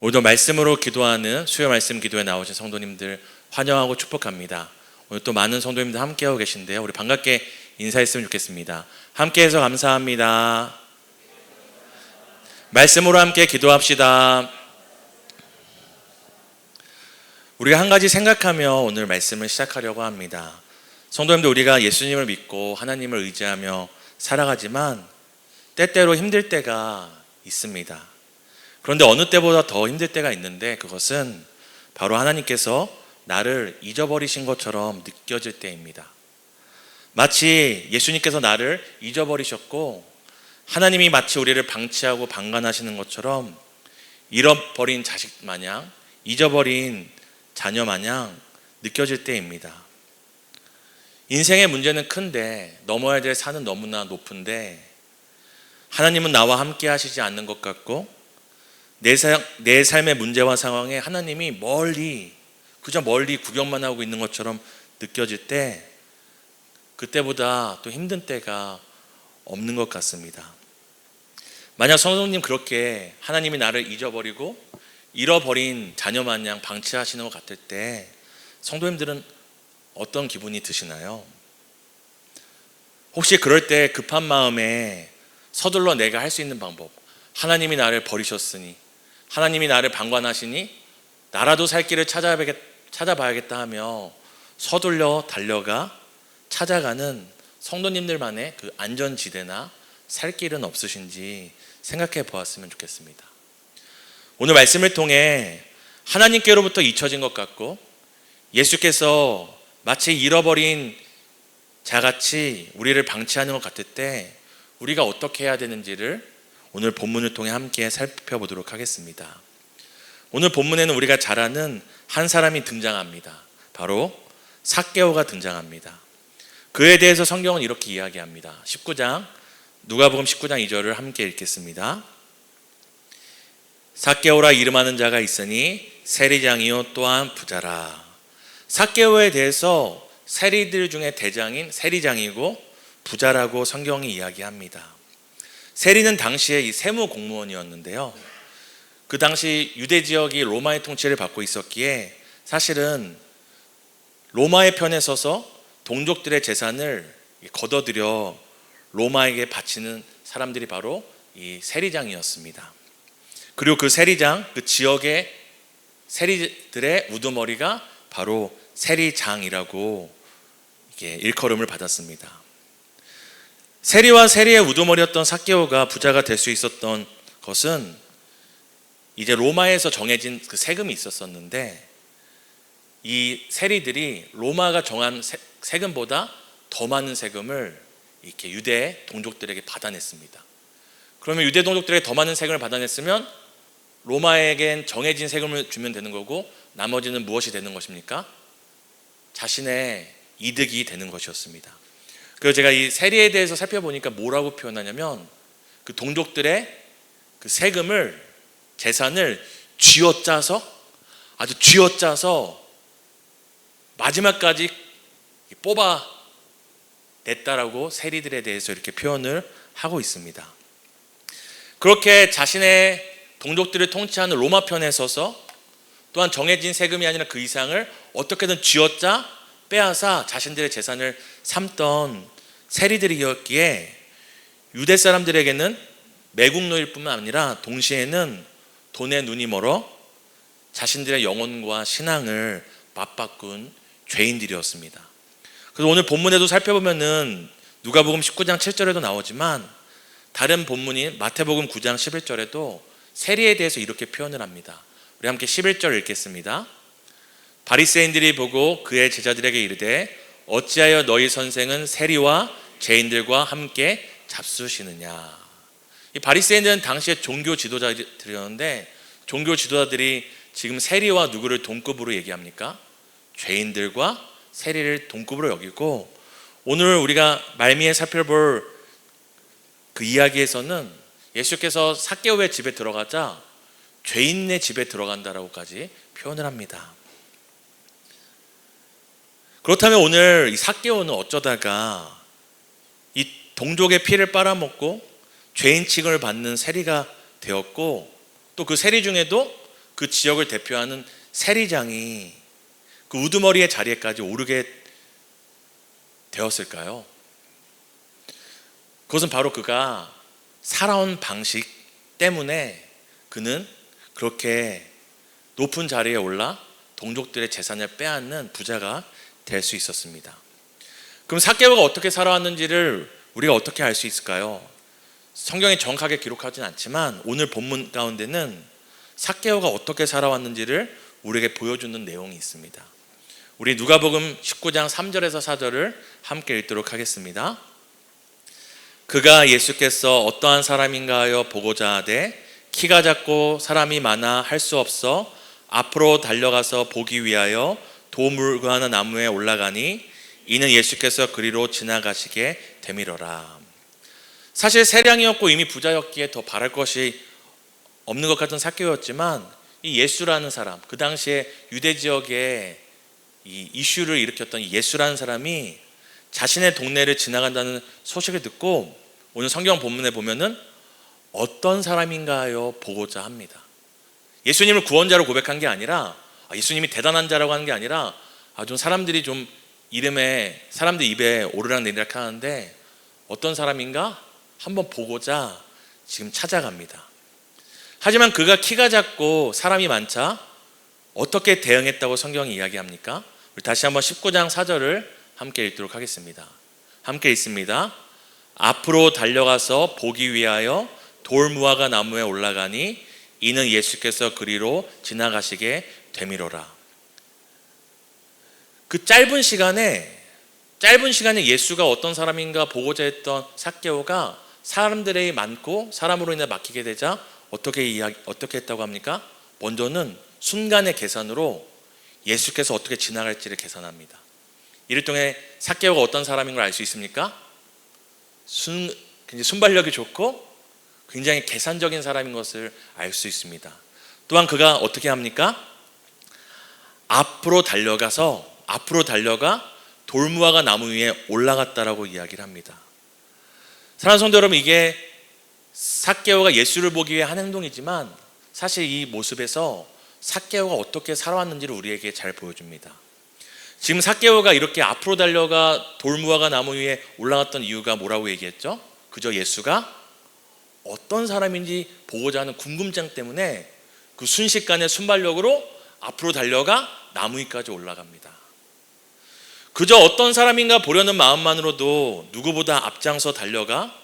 오늘도 말씀으로 기도하는 수요 말씀 기도에 나오신 성도님들 환영하고 축복합니다. 오늘 또 많은 성도님들 함께하고 계신데요, 우리 반갑게 인사했으면 좋겠습니다. 함께해서 감사합니다. 말씀으로 함께 기도합시다. 우리가 한 가지 생각하며 오늘 말씀을 시작하려고 합니다. 성도님들, 우리가 예수님을 믿고 하나님을 의지하며 살아가지만 때때로 힘들 때가 있습니다. 그런데 어느 때보다 더 힘들 때가 있는데, 그것은 바로 하나님께서 나를 잊어버리신 것처럼 느껴질 때입니다. 마치 예수님께서 나를 잊어버리셨고, 하나님이 마치 우리를 방치하고 방관하시는 것처럼 잃어버린 자식 마냥, 잊어버린 자녀 마냥 느껴질 때입니다. 인생의 문제는 큰데 넘어야 될 산은 너무나 높은데, 하나님은 나와 함께 하시지 않는 것 같고, 내 삶의 문제와 상황에 하나님이 그저 멀리 구경만 하고 있는 것처럼 느껴질 때, 그때보다 또 힘든 때가 없는 것 같습니다. 만약 성도님 그렇게 하나님이 나를 잊어버리고 잃어버린 자녀 마냥 방치하시는 것 같을 때, 성도님들은 어떤 기분이 드시나요? 혹시 그럴 때 급한 마음에 서둘러 내가 할 수 있는 방법, 하나님이 나를 버리셨으니, 하나님이 나를 방관하시니 나라도 살 길을 찾아봐야겠다 하며 서둘러 달려가 찾아가는 성도님들만의 그 안전지대나 살 길은 없으신지 생각해 보았으면 좋겠습니다. 오늘 말씀을 통해 하나님께로부터 잊혀진 것 같고, 예수께서 마치 잃어버린 자같이 우리를 방치하는 것 같을 때 우리가 어떻게 해야 되는지를 오늘 본문을 통해 함께 살펴보도록 하겠습니다. 오늘 본문에는 우리가 잘 아는 한 사람이 등장합니다. 바로 삭개오가 등장합니다. 그에 대해서 성경은 이렇게 이야기합니다. 누가복음 19장 2절을 함께 읽겠습니다. 삭개오라 이름하는 자가 있으니 세리장이요 또한 부자라. 삭개오에 대해서 세리들 중에 대장인 세리장이고 부자라고 성경이 이야기합니다. 세리는 당시에 이 세무 공무원이었는데요, 그 당시 유대 지역이 로마의 통치를 받고 있었기에 사실은 로마의 편에 서서 동족들의 재산을 걷어들여 로마에게 바치는 사람들이 바로 이 세리장이었습니다. 그리고 그 세리장, 그 지역의 세리들의 우두머리가 바로 세리장이라고 일컬음을 받았습니다. 세리와 세리의 우두머리였던 삭개오가 부자가 될 수 있었던 것은 이제 로마에서 정해진 그 세금이 있었었는데, 이 세리들이 로마가 정한 세금보다 더 많은 세금을 이렇게 유대 동족들에게 받아냈습니다. 그러면 유대 동족들에게 더 많은 세금을 받아냈으면 로마에겐 정해진 세금을 주면 되는 거고, 나머지는 무엇이 되는 것입니까? 자신의 이득이 되는 것이었습니다. 그래서 제가 이 세리에 대해서 살펴보니까 뭐라고 표현하냐면, 그 동족들의 그 세금을, 재산을 아주 쥐어짜서 마지막까지 뽑아냈다라고 세리들에 대해서 이렇게 표현을 하고 있습니다. 그렇게 자신의 동족들을 통치하는 로마 편에 서서 또한 정해진 세금이 아니라 그 이상을 어떻게든 쥐어짜 빼앗아 자신들의 재산을 삼던 세리들이었기에 유대 사람들에게는 매국노일 뿐만 아니라 동시에는 돈에 눈이 멀어 자신들의 영혼과 신앙을 맞바꾼 죄인들이었습니다. 그래서 오늘 본문에도 살펴보면은 누가복음 19장 7절에도 나오지만, 다른 본문인 마태복음 9장 11절에도 세리에 대해서 이렇게 표현을 합니다. 우리 함께 11절 읽겠습니다. 바리새인들이 보고 그의 제자들에게 이르되 어찌하여 너희 선생은 세리와 죄인들과 함께 잡수시느냐. 이 바리새인들은 당시에 종교 지도자들이었는데, 종교 지도자들이 지금 세리와 누구를 동급으로 얘기합니까? 죄인들과 세리를 동급으로 여기고, 오늘 우리가 말미에 살펴볼 그 이야기에서는 예수께서 삭개오의 집에 들어가자 죄인의 집에 들어간다라고까지 표현을 합니다. 그렇다면 오늘 이 삭개오는 어쩌다가 이 동족의 피를 빨아먹고 죄인 취급을 받는 세리가 되었고, 또 그 세리 중에도 그 지역을 대표하는 세리장이 그 우두머리의 자리에까지 오르게 되었을까요? 그것은 바로 그가 살아온 방식 때문에 그는 그렇게 높은 자리에 올라 동족들의 재산을 빼앗는 부자가 될 수 있었습니다. 그럼 삭개오가 어떻게 살아왔는지를 우리가 어떻게 알 수 있을까요? 성경에 정확하게 기록하진 않지만 오늘 본문 가운데는 삭개오가 어떻게 살아왔는지를 우리에게 보여주는 내용이 있습니다. 우리 누가복음 19장 3절에서 4절을 함께 읽도록 하겠습니다. 그가 예수께서 어떠한 사람인가 하여 보고자 하되 키가 작고 사람이 많아 할 수 없어 앞으로 달려가서 보기 위하여 도물과 나무에 올라가니 이는 예수께서 그리로 지나가시게 되미러라. 사실 세량이었고 이미 부자였기에 더 바랄 것이 없는 것 같은 삭개오였지만 이 예수라는 사람, 그 당시에 유대 지역에 이 이슈를 일으켰던 이 예수라는 사람이 자신의 동네를 지나간다는 소식을 듣고 오늘 성경 본문에 보면은 어떤 사람인가 하여 보고자 합니다. 예수님을 구원자로 고백한 게 아니라 예수님이 대단한 자라고 하는 게 아니라 좀 사람들이 좀 이름에 사람들 입에 오르락내리락 하는데 어떤 사람인가 한번 보고자 지금 찾아갑니다. 하지만 그가 키가 작고 사람이 많자 어떻게 대응했다고 성경이 이야기합니까? 우리 다시 한번 19장 4절을 함께 읽도록 하겠습니다. 함께 읽습니다. 앞으로 달려가서 보기 위하여 돌무화과 나무에 올라가니 이는 예수께서 그리로 지나가시게 되미러라. 그 짧은 시간에 예수가 어떤 사람인가 보고자 했던 삭개오가 사람들이 많고 사람으로 인해 막히게 되자 어떻게 했다고 합니까? 먼저는 순간의 계산으로 예수께서 어떻게 지나갈지를 계산합니다. 이를 통해 삭개오가 어떤 사람인 걸 알 수 있습니까? 굉장히 순발력이 좋고 굉장히 계산적인 사람인 것을 알 수 있습니다. 또한 그가 어떻게 합니까? 앞으로 달려가 돌무화과 나무 위에 올라갔다라고 이야기를 합니다. 사랑하는 성도 여러분, 이게 삭개오가 예수를 보기 위해 한 행동이지만 사실 이 모습에서 삭개오가 어떻게 살아왔는지를 우리에게 잘 보여줍니다. 지금 삭개오가 이렇게 앞으로 달려가 돌무화과 나무 위에 올라갔던 이유가 뭐라고 얘기했죠? 그저 예수가 어떤 사람인지 보고자 하는 궁금증 때문에 그 순식간의 순발력으로 앞으로 달려가 나무 위까지 올라갑니다. 그저 어떤 사람인가 보려는 마음만으로도 누구보다 앞장서 달려가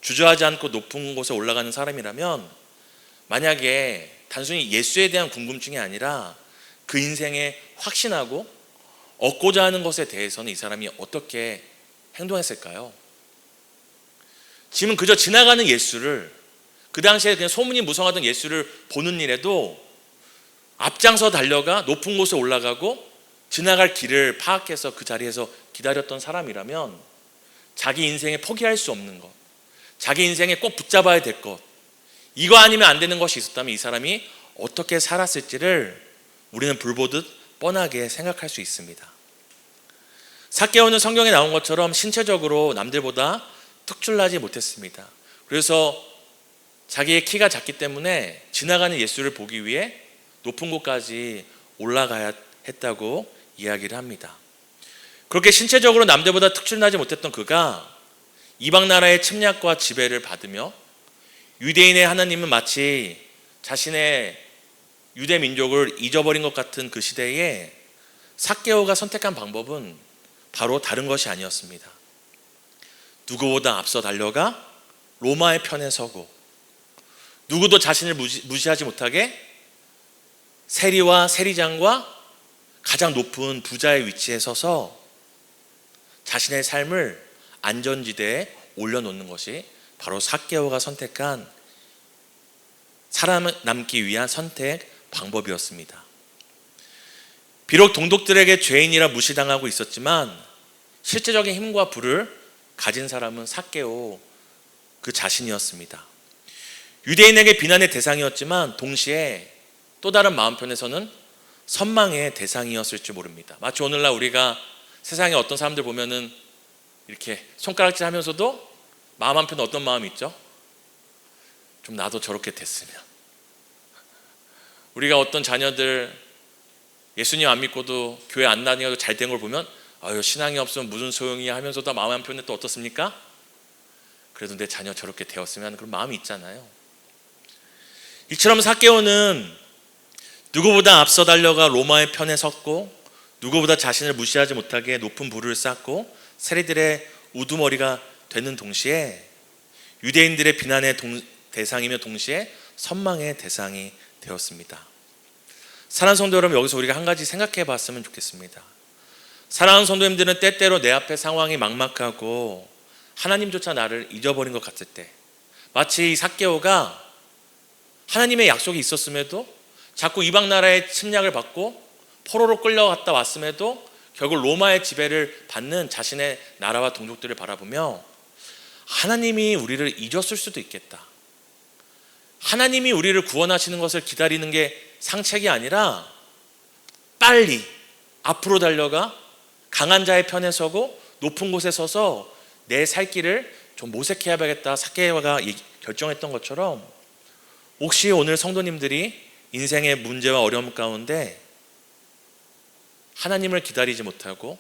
주저하지 않고 높은 곳에 올라가는 사람이라면 만약에 단순히 예수에 대한 궁금증이 아니라 그 인생에 확신하고 얻고자 하는 것에 대해서는 이 사람이 어떻게 행동했을까요? 지금 그저 지나가는 예수를, 그 당시에 그냥 소문이 무성하던 예수를 보는 일에도 앞장서 달려가 높은 곳에 올라가고 지나갈 길을 파악해서 그 자리에서 기다렸던 사람이라면 자기 인생에 포기할 수 없는 것, 자기 인생에 꼭 붙잡아야 될 것, 이거 아니면 안 되는 것이 있었다면 이 사람이 어떻게 살았을지를 우리는 불보듯 뻔하게 생각할 수 있습니다. 삭개오는 성경에 나온 것처럼 신체적으로 남들보다 특출나지 못했습니다. 그래서 자기의 키가 작기 때문에 지나가는 예수를 보기 위해 높은 곳까지 올라가야 했다고 이야기를 합니다. 그렇게 신체적으로 남들보다 특출나지 못했던 그가 이방 나라의 침략과 지배를 받으며 유대인의 하나님은 마치 자신의 유대 민족을 잊어버린 것 같은 그 시대에 삭개오가 선택한 방법은 바로 다른 것이 아니었습니다. 누구보다 앞서 달려가 로마의 편에 서고 누구도 자신을 무시하지 못하게 세리와 세리장과 가장 높은 부자의 위치에 서서 자신의 삶을 안전지대에 올려놓는 것이 바로 삭개오가 선택한 살아남기 위한 선택 방법이었습니다. 비록 동독들에게 죄인이라 무시당하고 있었지만 실제적인 힘과 부를 가진 사람은 삭개오 그 자신이었습니다. 유대인에게 비난의 대상이었지만 동시에 또 다른 마음편에서는 선망의 대상이었을지 모릅니다. 마치 오늘날 우리가 세상에 어떤 사람들 보면은 이렇게 손가락질 하면서도 마음 한편에 어떤 마음이 있죠? 좀 나도 저렇게 됐으면. 우리가 어떤 자녀들 예수님 안 믿고도 교회 안 다니고 잘 된 걸 보면 아유 신앙이 없으면 무슨 소용이야 하면서도 마음 한편에 또 어떻습니까? 그래도 내 자녀 저렇게 되었으면 그런 마음이 있잖아요. 이처럼 삭개오는 누구보다 앞서 달려가 로마의 편에 섰고 누구보다 자신을 무시하지 못하게 높은 부를 쌓고 세리들의 우두머리가 되는 동시에 유대인들의 비난의 대상이며 동시에 선망의 대상이 되었습니다. 사랑하는 성도 여러분, 여기서 우리가 한 가지 생각해 봤으면 좋겠습니다. 사랑하는 성도님들은 때때로 내 앞에 상황이 막막하고 하나님조차 나를 잊어버린 것 같을 때, 마치 이 삭개오가 하나님의 약속이 있었음에도 자꾸 이방 나라의 침략을 받고 포로로 끌려갔다 왔음에도 결국 로마의 지배를 받는 자신의 나라와 동족들을 바라보며 하나님이 우리를 잊었을 수도 있겠다. 하나님이 우리를 구원하시는 것을 기다리는 게 상책이 아니라 빨리 앞으로 달려가 강한 자의 편에 서고 높은 곳에 서서 내 살 길을 좀 모색해야겠다 삭개오가 결정했던 것처럼 혹시 오늘 성도님들이 인생의 문제와 어려움 가운데 하나님을 기다리지 못하고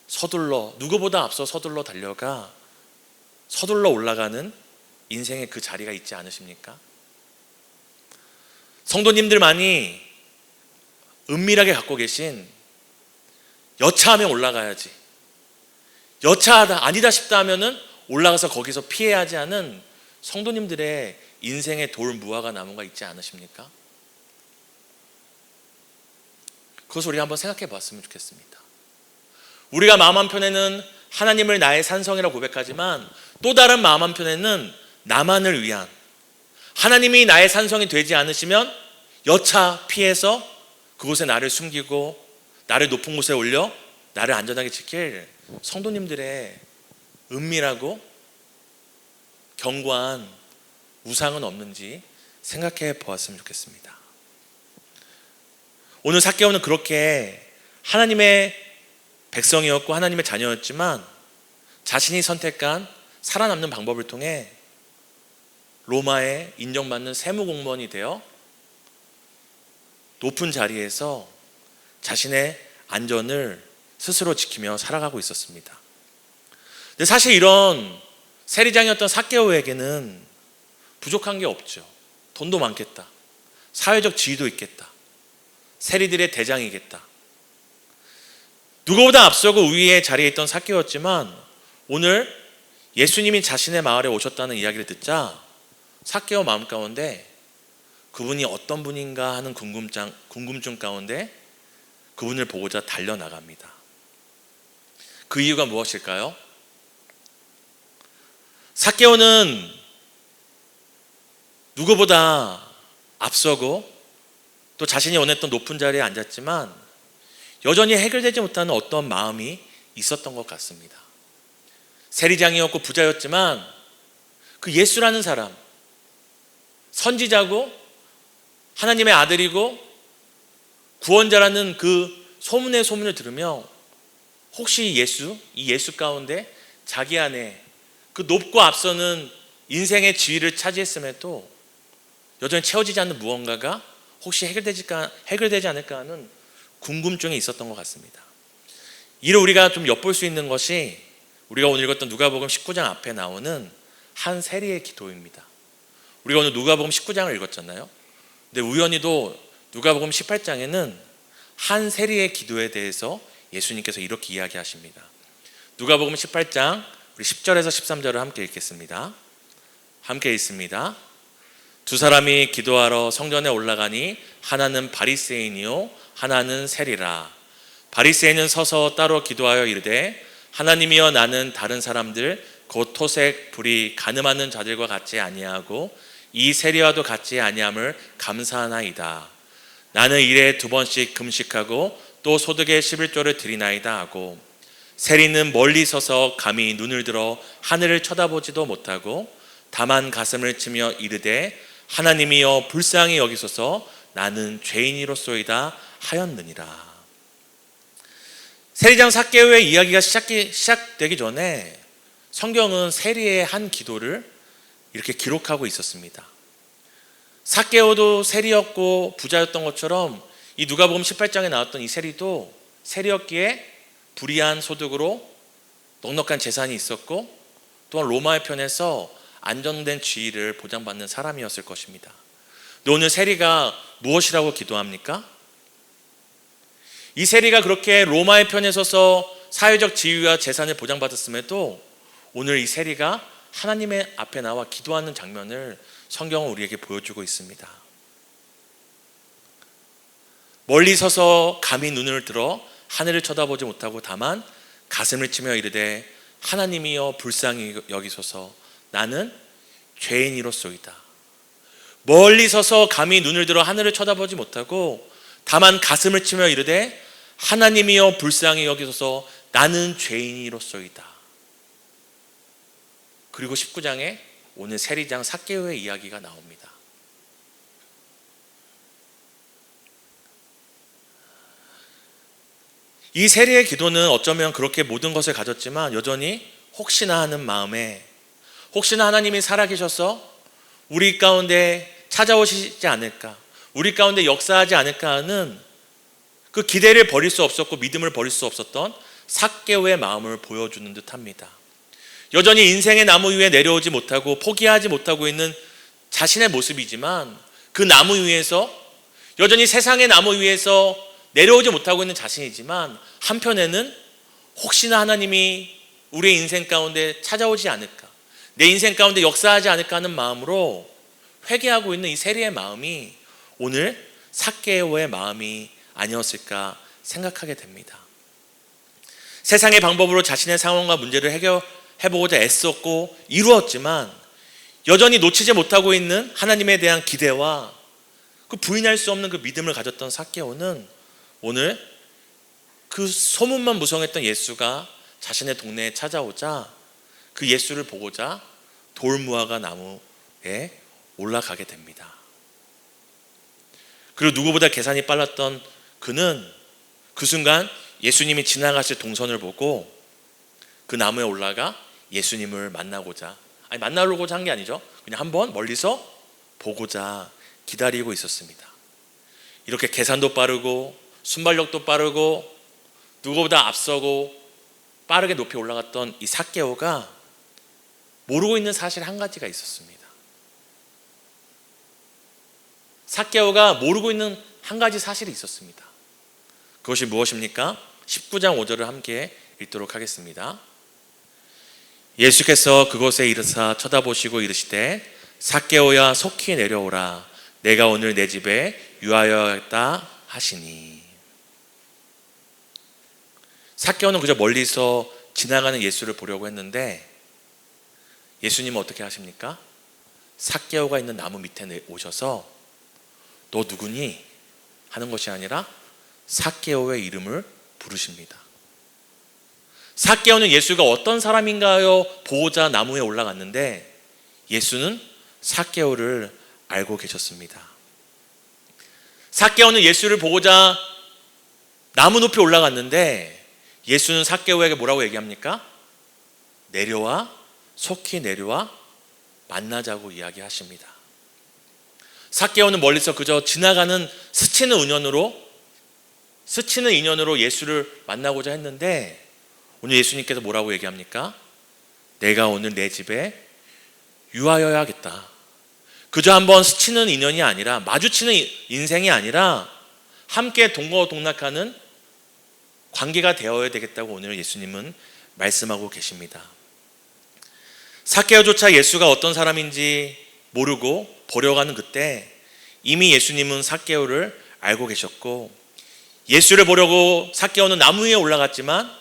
서둘러 누구보다 앞서 서둘러 달려가 서둘러 올라가는 인생의 그 자리가 있지 않으십니까? 성도님들만이 은밀하게 갖고 계신 여차하면 올라가야지, 여차하다 아니다 싶다 하면은 올라가서 거기서 피해야 하지 않은 성도님들의 인생의 돌 무화과 나무가 있지 않으십니까? 그것을 우리가 한번 생각해 봤으면 좋겠습니다. 우리가 마음 한편에는 하나님을 나의 산성이라고 고백하지만 또 다른 마음 한편에는 나만을 위한, 하나님이 나의 산성이 되지 않으시면 여차 피해서 그곳에 나를 숨기고 나를 높은 곳에 올려 나를 안전하게 지킬 성도님들의 은밀하고 견고한 우상은 없는지 생각해 보았으면 좋겠습니다. 오늘 삭개오는 그렇게 하나님의 백성이었고 하나님의 자녀였지만 자신이 선택한 살아남는 방법을 통해 로마에 인정받는 세무공무원이 되어 높은 자리에서 자신의 안전을 스스로 지키며 살아가고 있었습니다. 근데 사실 이런 세리장이었던 삭개오에게는 부족한 게 없죠. 돈도 많겠다, 사회적 지위도 있겠다, 세리들의 대장이겠다. 누구보다 앞서고 우위의 자리에 있던 삭개오였지만 오늘 예수님이 자신의 마을에 오셨다는 이야기를 듣자 삭개오 마음 가운데 그분이 어떤 분인가 하는 궁금증 가운데 그분을 보고자 달려나갑니다. 그 이유가 무엇일까요? 삭개오는 누구보다 앞서고 또 자신이 원했던 높은 자리에 앉았지만 여전히 해결되지 못하는 어떤 마음이 있었던 것 같습니다. 세리장이었고 부자였지만 그 예수라는 사람, 선지자고 하나님의 아들이고 구원자라는 그 소문의 소문을 들으며 혹시 이 예수 가운데 자기 안에 그 높고 앞서는 인생의 지위를 차지했음에도 여전히 채워지지 않는 무언가가 혹시 해결되지 않을까 하는 궁금증이 있었던 것 같습니다. 이를 우리가 좀 엿볼 수 있는 것이 우리가 오늘 읽었던 누가복음 19장 앞에 나오는 한 세리의 기도입니다. 우리가 오늘 누가복음 19장을 읽었잖아요. 근데 우연히도 누가복음 18장에는 한 세리의 기도에 대해서 예수님께서 이렇게 이야기하십니다. 누가복음 18장 우리 10절에서 13절을 함께 읽겠습니다. 함께 읽습니다. 두 사람이 기도하러 성전에 올라가니 하나는 바리새인이요 하나는 세리라. 바리새인은 서서 따로 기도하여 이르되 하나님이여 나는 다른 사람들 곧 토색 불의 간음하는 자들과 같이 아니하고 이 세리와도 같이 아니함을 감사하나이다. 나는 일에 2번씩 금식하고 또 소득의 11조를 드리나이다 하고 세리는 멀리 서서 감히 눈을 들어 하늘을 쳐다보지도 못하고 다만 가슴을 치며 이르되 하나님이여 불쌍히 여기소서 나는 죄인이로소이다 하였느니라. 세리장 삭개오의 이야기가 시작되기 전에 성경은 세리의 한 기도를 이렇게 기록하고 있었습니다. 삭개오도 세리였고 부자였던 것처럼 이 누가복음 18장에 나왔던 이 세리도 세리였기에 불이한 소득으로 넉넉한 재산이 있었고 또한 로마의 편에서 안정된 지위를 보장받는 사람이었을 것입니다. 근데 오늘 세리가 무엇이라고 기도합니까? 이 세리가 그렇게 로마의 편에 서서 사회적 지위와 재산을 보장받았음에도 오늘 이 세리가 하나님의 앞에 나와 기도하는 장면을 성경은 우리에게 보여주고 있습니다. 멀리 서서 감히 눈을 들어 하늘을 쳐다보지 못하고 다만 가슴을 치며 이르되 하나님이여 불쌍히 여기소서 나는 죄인이로소이다. 멀리 서서 감히 눈을 들어 하늘을 쳐다보지 못하고 다만 가슴을 치며 이르되 하나님이여 불쌍히 여기소서 나는 죄인이로소이다. 그리고 19장에 오늘 세리장 삭개오의 이야기가 나옵니다. 이 세리의 기도는 어쩌면 그렇게 모든 것을 가졌지만 여전히 혹시나 하는 마음에 혹시나 하나님이 살아계셔서 우리 가운데 찾아오시지 않을까, 우리 가운데 역사하지 않을까 하는 그 기대를 버릴 수 없었고 믿음을 버릴 수 없었던 삭개오의 마음을 보여주는 듯합니다. 여전히 인생의 나무 위에 내려오지 못하고 포기하지 못하고 있는 자신의 모습이지만 그 나무 위에서 여전히 세상의 나무 위에서 내려오지 못하고 있는 자신이지만 한편에는 혹시나 하나님이 우리의 인생 가운데 찾아오지 않을까, 내 인생 가운데 역사하지 않을까 하는 마음으로 회개하고 있는 이 세리의 마음이 오늘 삭개오의 마음이 아니었을까 생각하게 됩니다. 세상의 방법으로 자신의 상황과 문제를 해보고자 애썼고 이루었지만 여전히 놓치지 못하고 있는 하나님에 대한 기대와 그 부인할 수 없는 그 믿음을 가졌던 삭개오는 오늘 그 소문만 무성했던 예수가 자신의 동네에 찾아오자 그 예수를 보고자 돌무화과 나무에 올라가게 됩니다. 그리고 누구보다 계산이 빨랐던 그는 그 순간 예수님이 지나가실 동선을 보고 그 나무에 올라가 예수님을 만나고자, 만나려고자 한 게 아니죠. 그냥 한번 멀리서 보고자 기다리고 있었습니다. 이렇게 계산도 빠르고 순발력도 빠르고 누구보다 앞서고 빠르게 높이 올라갔던 이 삭개오가 모르고 있는 사실 한 가지가 있었습니다. 삭개오가 모르고 있는 한 가지 사실이 있었습니다. 그것이 무엇입니까? 19장 5절을 함께 읽도록 하겠습니다. 예수께서 그곳에 이르사 쳐다보시고 이르시되 삭개오야 속히 내려오라 내가 오늘 내 집에 유하여야겠다 하시니. 삭개오는 그저 멀리서 지나가는 예수를 보려고 했는데 예수님은 어떻게 하십니까? 삭개오가 있는 나무 밑에 오셔서 너 누구니? 하는 것이 아니라 삭개오의 이름을 부르십니다. 삭개오는 예수가 어떤 사람인가요? 보고자 나무에 올라갔는데 예수는 삭개오를 알고 계셨습니다. 삭개오는 예수를 보고자 나무 높이 올라갔는데 예수는 삭개오에게 뭐라고 얘기합니까? 내려와, 속히 내려와 만나자고 이야기하십니다. 삭개오는 멀리서 그저 지나가는 스치는 인연으로 예수를 만나고자 했는데 오늘 예수님께서 뭐라고 얘기합니까? 내가 오늘 내 집에 유하여야겠다. 그저 한번 스치는 인연이 아니라 마주치는 인생이 아니라 함께 동거동락하는 관계가 되어야 되겠다고 오늘 예수님은 말씀하고 계십니다. 삭개오조차 예수가 어떤 사람인지 모르고 보려가는 그때 이미 예수님은 삭개오를 알고 계셨고 예수를 보려고 삭개오는 나무 위에 올라갔지만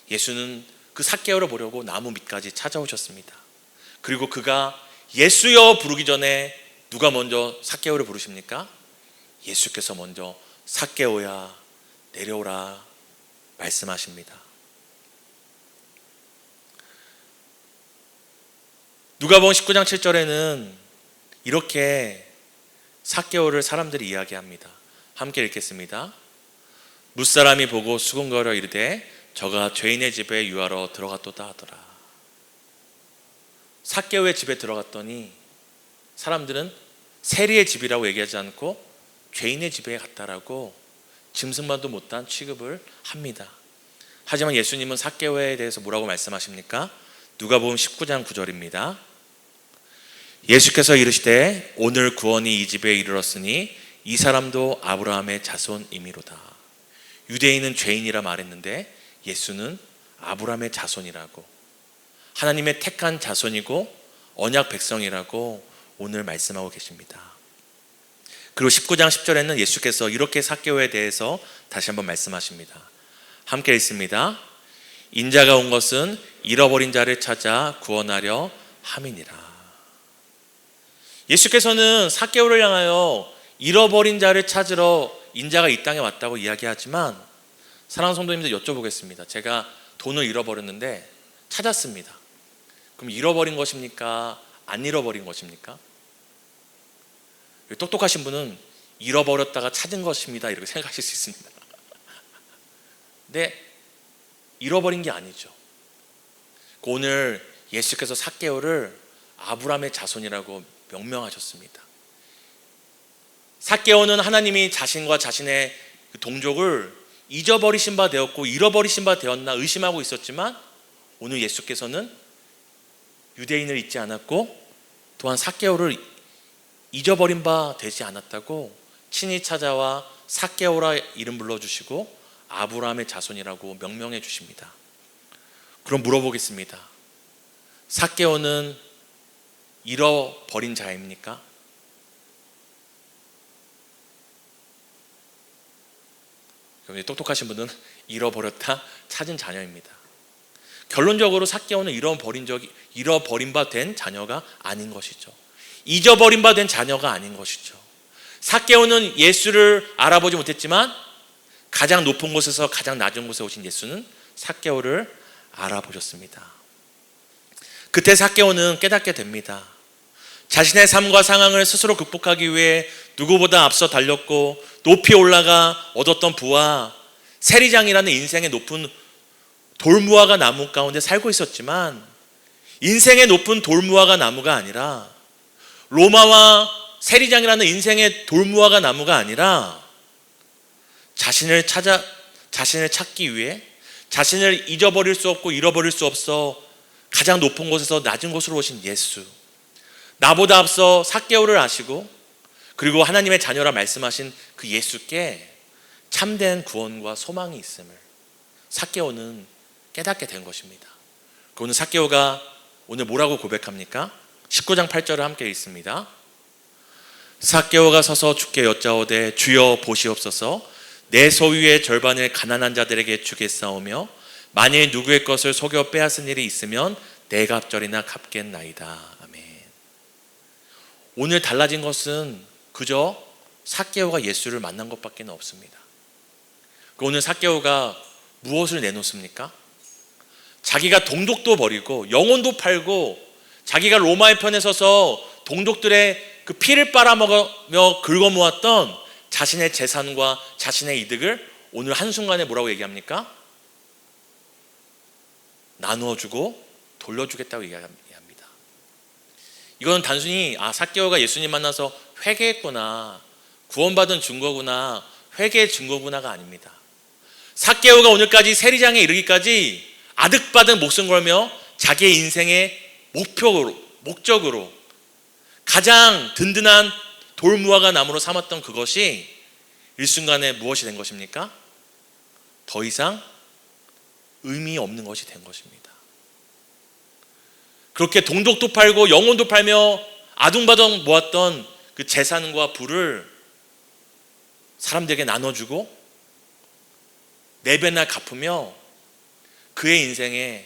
예수는 그 삭개오를 보려고 나무 밑까지 찾아오셨습니다. 그리고 그가 예수여 부르기 전에 누가 먼저 삭개오를 부르십니까? 예수께서 먼저 삭개오야 내려오라 말씀하십니다. 누가복음 19장 7절에는 이렇게 삭개오를 사람들이 이야기합니다. 함께 읽겠습니다. 무사람이 보고 수군거려 이르되 저가 죄인의 집에 유하러 들어갔도다 하더라. 삭개오의 집에 들어갔더니 사람들은 세리의 집이라고 얘기하지 않고 죄인의 집에 갔다라고 짐승만도 못한 취급을 합니다. 하지만 예수님은 삭개오에 대해서 뭐라고 말씀하십니까? 누가복음 19장 9절입니다. 예수께서 이르시되 오늘 구원이 이 집에 이르렀으니 이 사람도 아브라함의 자손이미로다. 유대인은 죄인이라 말했는데 예수는 아브라함의 자손이라고, 하나님의 택한 자손이고 언약 백성이라고 오늘 말씀하고 계십니다. 그리고 19장 10절에는 예수께서 이렇게 삭개오에 대해서 다시 한번 말씀하십니다. 함께 읽습니다. 인자가 온 것은 잃어버린 자를 찾아 구원하려 함이니라. 예수께서는 삭개오를 향하여 잃어버린 자를 찾으러 인자가 이 땅에 왔다고 이야기하지만, 사랑하는 성도님들 여쭤보겠습니다. 제가 돈을 잃어버렸는데 찾았습니다. 그럼 잃어버린 것입니까? 안 잃어버린 것입니까? 똑똑하신 분은 잃어버렸다가 찾은 것입니다 이렇게 생각하실 수 있습니다. 근데 잃어버린 게 아니죠. 오늘 예수께서 삭개오를 아브라함의 자손이라고 명명하셨습니다. 삭개오는 하나님이 자신과 자신의 동족을 잊어버리신 바 되었고 잃어버리신 바 되었나 의심하고 있었지만, 오늘 예수께서는 유대인을 잊지 않았고 또한 삭개오를 잊어버린 바 되지 않았다고 친히 찾아와 삭개오라 이름 불러주시고 아브라함의 자손이라고 명명해 주십니다. 그럼 물어보겠습니다. 삭개오는 잃어버린 자입니까? 똑똑하신 분은 잃어버렸다 찾은 자녀입니다. 결론적으로 삭개오는 잃어버린 바 된 자녀가 아닌 것이죠. 잊어버린 바 된 자녀가 아닌 것이죠. 삭개오는 예수를 알아보지 못했지만 가장 높은 곳에서 가장 낮은 곳에 오신 예수는 삭개오를 알아보셨습니다. 그때 삭개오는 깨닫게 됩니다. 자신의 삶과 상황을 스스로 극복하기 위해 누구보다 앞서 달렸고 높이 올라가 얻었던 부와 세리장이라는 인생의 높은 돌무화과 나무 가운데 살고 있었지만, 인생의 높은 돌무화과 나무가 아니라, 로마와 세리장이라는 인생의 돌무화과 나무가 아니라 자신을 찾기 위해 자신을 잊어버릴 수 없고 잃어버릴 수 없어 가장 높은 곳에서 낮은 곳으로 오신 예수, 나보다 앞서 삭개오를 아시고 그리고 하나님의 자녀라 말씀하신 그 예수께 참된 구원과 소망이 있음을 삭개오는 깨닫게 된 것입니다. 오늘 삭개오가 오늘 뭐라고 고백합니까? 19장 8절을 함께 읽습니다. 삭개오가 서서 주께 여짜오되 주여 보시옵소서, 내 소유의 절반을 가난한 자들에게 주겠사오며 만일 누구의 것을 속여 빼앗은 일이 있으면 내 갑절이나 갚겠나이다. 아멘. 오늘 달라진 것은 그저 삭개오가 예수를 만난 것밖에 없습니다. 오늘 삭개오가 무엇을 내놓습니까? 자기가 동족도 버리고 영혼도 팔고 자기가 로마의 편에 서서 동족들의 그 피를 빨아먹으며 긁어모았던 자신의 재산과 자신의 이득을 오늘 한순간에 뭐라고 얘기합니까? 나누어주고 돌려주겠다고 얘기합니다. 이거는 단순히 삭개오가 예수님 만나서 회개했구나, 구원받은 증거구나, 회개의 증거구나가 아닙니다. 삭개오가 오늘까지 세리장에 이르기까지 아득바득 목숨 걸며 자기의 인생의 목적으로 가장 든든한 돌무화과 나무로 삼았던 그것이 일순간에 무엇이 된 것입니까? 더 이상 의미 없는 것이 된 것입니다. 그렇게 동족도 팔고 영혼도 팔며 아둥바둥 모았던 그 재산과 부를 사람들에게 나눠주고 네 배나 갚으며 그의 인생에,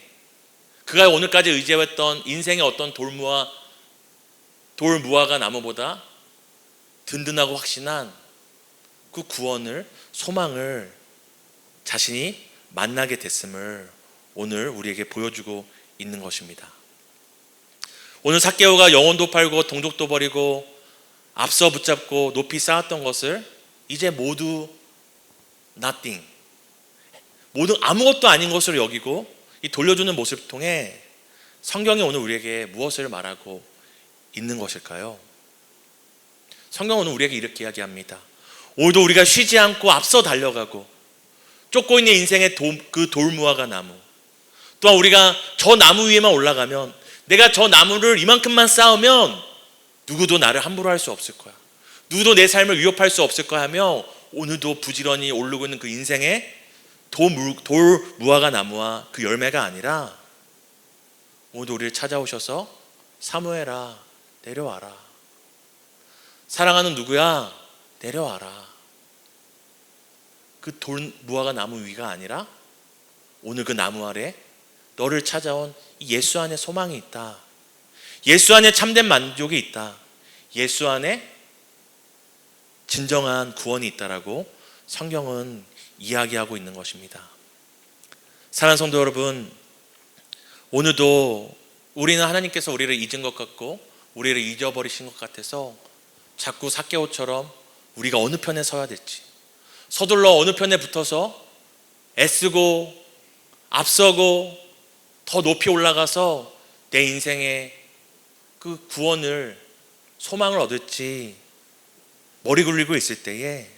그가 오늘까지 의지해왔던 인생의 어떤 돌무화과 나무보다 든든하고 확신한 그 구원을, 소망을 자신이 만나게 됐음을 오늘 우리에게 보여주고 있는 것입니다. 오늘 삭개오가 영혼도 팔고 동족도 버리고 앞서 붙잡고 높이 쌓았던 것을 이제 모두 nothing, 모두 아무것도 아닌 것으로 여기고 이 돌려주는 모습을 통해 성경이 오늘 우리에게 무엇을 말하고 있는 것일까요? 성경은 우리에게 이렇게 이야기합니다. 오늘도 우리가 쉬지 않고 앞서 달려가고 쫓고 있는 인생의 그 돌무화과 나무, 또한 우리가 저 나무 위에만 올라가면, 내가 저 나무를 이만큼만 쌓으면 누구도 나를 함부로 할 수 없을 거야, 누구도 내 삶을 위협할 수 없을 거야 하며 오늘도 부지런히 오르고 있는 그 인생의 돌무화과 나무와 그 열매가 아니라, 오늘도 우리를 찾아오셔서 사무엘아 내려와라, 사랑하는 누구야 내려와라. 그 돌무화과 나무 위가 아니라 오늘 그 나무 아래 너를 찾아온 예수 안에 소망이 있다, 예수 안에 참된 만족이 있다, 예수 안에 진정한 구원이 있다라고 성경은 이야기하고 있는 것입니다. 사랑하는 성도 여러분, 오늘도 우리는 하나님께서 우리를 잊은 것 같고 우리를 잊어버리신 것 같아서 자꾸 삭개오처럼 우리가 어느 편에 서야 될지, 서둘러 어느 편에 붙어서 애쓰고 앞서고 더 높이 올라가서 내 인생의 그 구원을, 소망을 얻을지 머리 굴리고 있을 때에,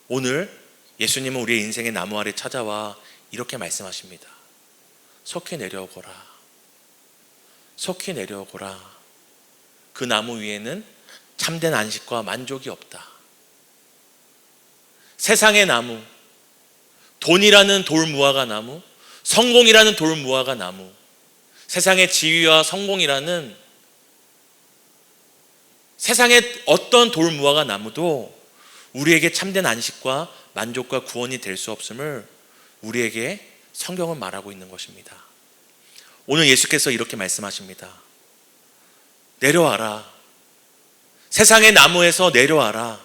오늘 예수님은 우리의 인생의 나무 아래 찾아와 이렇게 말씀하십니다. 속히 내려오거라, 속히 내려오거라. 그 나무 위에는 참된 안식과 만족이 없다. 세상의 나무, 돈이라는 돌무화과 나무, 성공이라는 돌무화과 나무, 세상의 지위와 성공이라는 세상의 어떤 돌무화과 나무도 우리에게 참된 안식과 만족과 구원이 될 수 없음을 우리에게 성경은 말하고 있는 것입니다. 오늘 예수께서 이렇게 말씀하십니다. 내려와라, 세상의 나무에서 내려와라.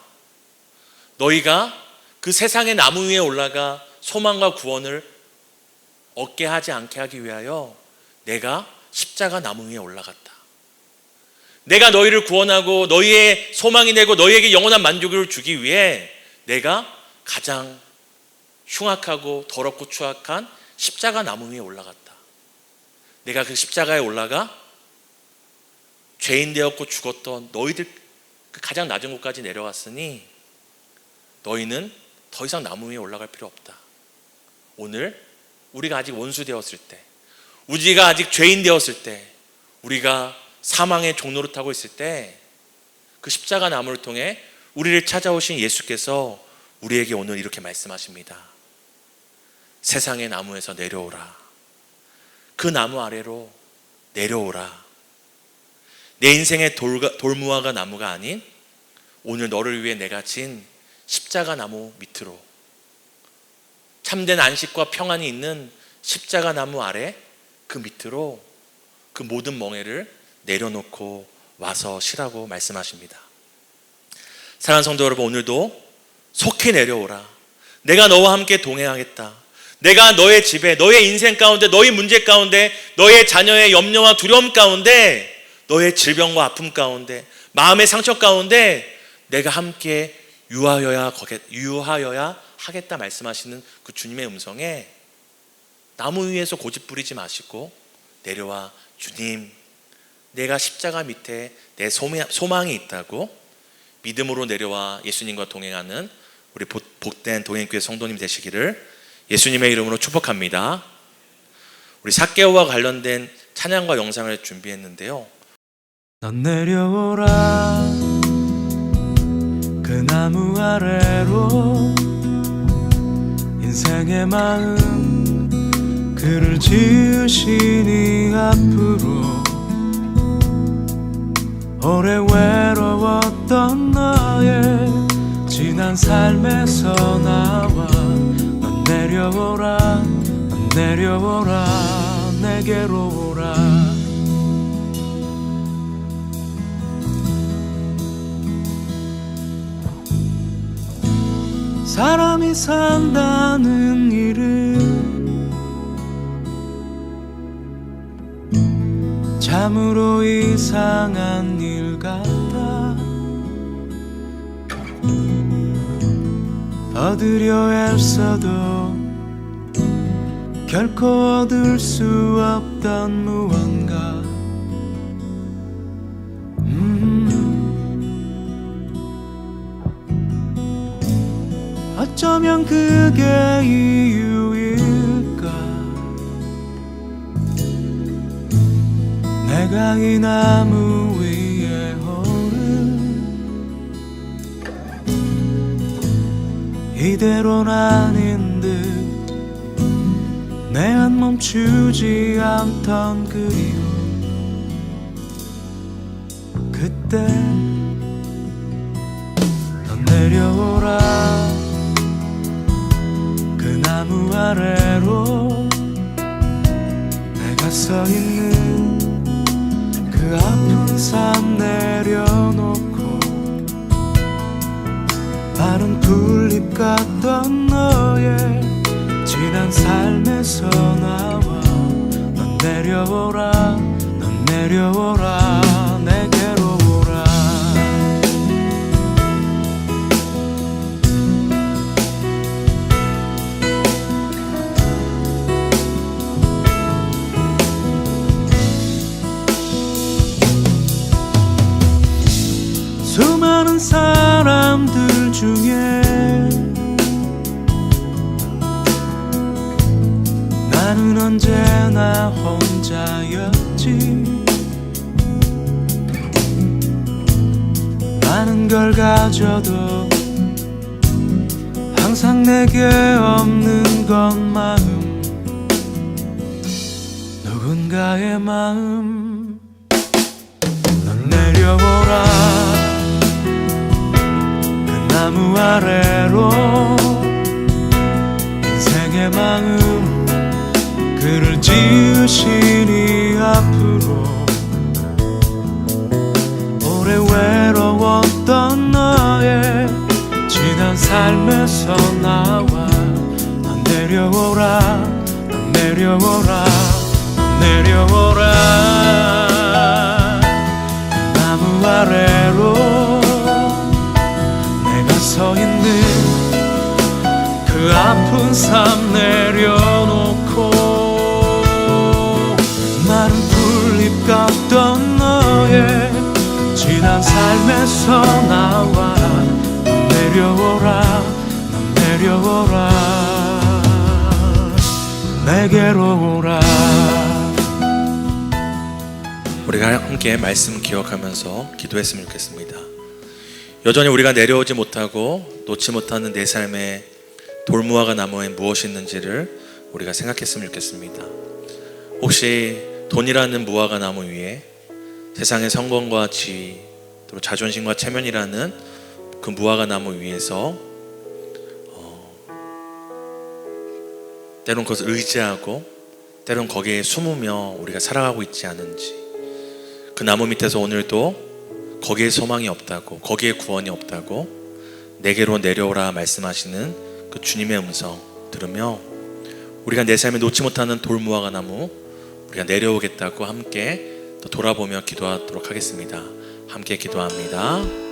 너희가 그 세상의 나무 위에 올라가 소망과 구원을 얻게 하지 않게 하기 위하여 내가 십자가 나무 위에 올라갔다. 내가 너희를 구원하고 너희의 소망이 되고 너희에게 영원한 만족을 주기 위해 내가 가장 흉악하고 더럽고 추악한 십자가 나무 위에 올라갔다. 내가 그 십자가에 올라가 죄인 되었고 죽었던 너희들 그 가장 낮은 곳까지 내려갔으니 너희는 더 이상 나무 위에 올라갈 필요 없다. 오늘 우리가 아직 원수 되었을 때, 우리가 아직 죄인 되었을 때, 우리가 사망의 종로를 타고 있을 때 그 십자가 나무를 통해 우리를 찾아오신 예수께서 우리에게 오늘 이렇게 말씀하십니다. 세상의 나무에서 내려오라. 그 나무 아래로 내려오라. 내 인생의 돌무화과 나무가 아닌 오늘 너를 위해 내가 진 십자가 나무 밑으로, 참된 안식과 평안이 있는 십자가 나무 아래 그 밑으로 그 모든 멍에를 내려놓고 와서 쉬라고 말씀하십니다. 사랑하는 성도 여러분, 오늘도 속히 내려오라. 내가 너와 함께 동행하겠다. 내가 너의 집에, 너의 인생 가운데, 너의 문제 가운데, 너의 자녀의 염려와 두려움 가운데, 너의 질병과 아픔 가운데, 마음의 상처 가운데 내가 함께 유하여야 하겠다 말씀하시는 그 주님의 음성에 나무 위에서 고집 부리지 마시고 내려와, 주님, 내가 십자가 밑에 내 소망이 있다고 믿음으로 내려와 예수님과 동행하는 우리 복된 동행교회 성도님 되시기를 예수님의 이름으로 축복합니다. 우리 삭개오와 관련된 찬양과 영상을 준비했는데요. 넌 내려오라, 그 나무 아래로 인생의 마음 그를 지으시니 앞으로 오래 외로웠던 너의 지난 삶에서 나와 넌 내려오라, 넌 내려오라, 내게로 오라. 사람이 산다는 일은 참으로 이상한 일 같다. 얻으려 애써도 결코 얻을 수 없던 무언가, 어쩌면 그게 이유일까. 내가 이 나무 위에 오른 이대로는 아닌 듯 내 안 멈추지 않던 그리움. 그때 넌 내려오라 그 나무 아래로. 내가 서 있는 그 아픈 산 내려놓고 마른 풀잎 같던 너의 지난 삶에서 나와. 넌 내려오라 넌 내려오라 내게로 오라. 수많은 사람들 중에 나는 언제나 혼자였지. 많은 걸 가져도 항상 내게 없는 건 마음. 누군가의 마음. 넌 내려오라 그 나무 아래로. 인생의 마음 그를 지으시니 앞으로. 오래 외로웠던 너의 지난 삶에서 나와. 넌 내려오라 넌 내려오라 넌 내려오라. 그 나무 아래로 내가 서 있는 그 아픈 삶 내려놓고 마른 풀잎 같던 너의 지난 삶에서 나와. 넌 내려오라 넌 내려오라 내게로 오라. 우리가 함께 말씀 기억하면서 기도했으면 좋겠습니다. 여전히 우리가 내려오지 못하고 놓지 못하는 내 삶의 돌무화과 나무에 무엇이 있는지를 우리가 생각했으면 좋겠습니다. 혹시 돈이라는 무화과 나무 위에 세상의 성공과 지위, 또 자존심과 체면이라는 그 무화과 나무 위에서 때론 그것을 의지하고 때론 거기에 숨으며 우리가 살아가고 있지 않은지. 그 나무 밑에서 오늘도 거기에 소망이 없다고, 거기에 구원이 없다고 내게로 내려오라 말씀하시는 그 주님의 음성 들으며 우리가 내 삶에 놓지 못하는 돌무화과 나무 우리가 내려오겠다고 함께 또 돌아보며 기도하도록 하겠습니다. 함께 기도합니다.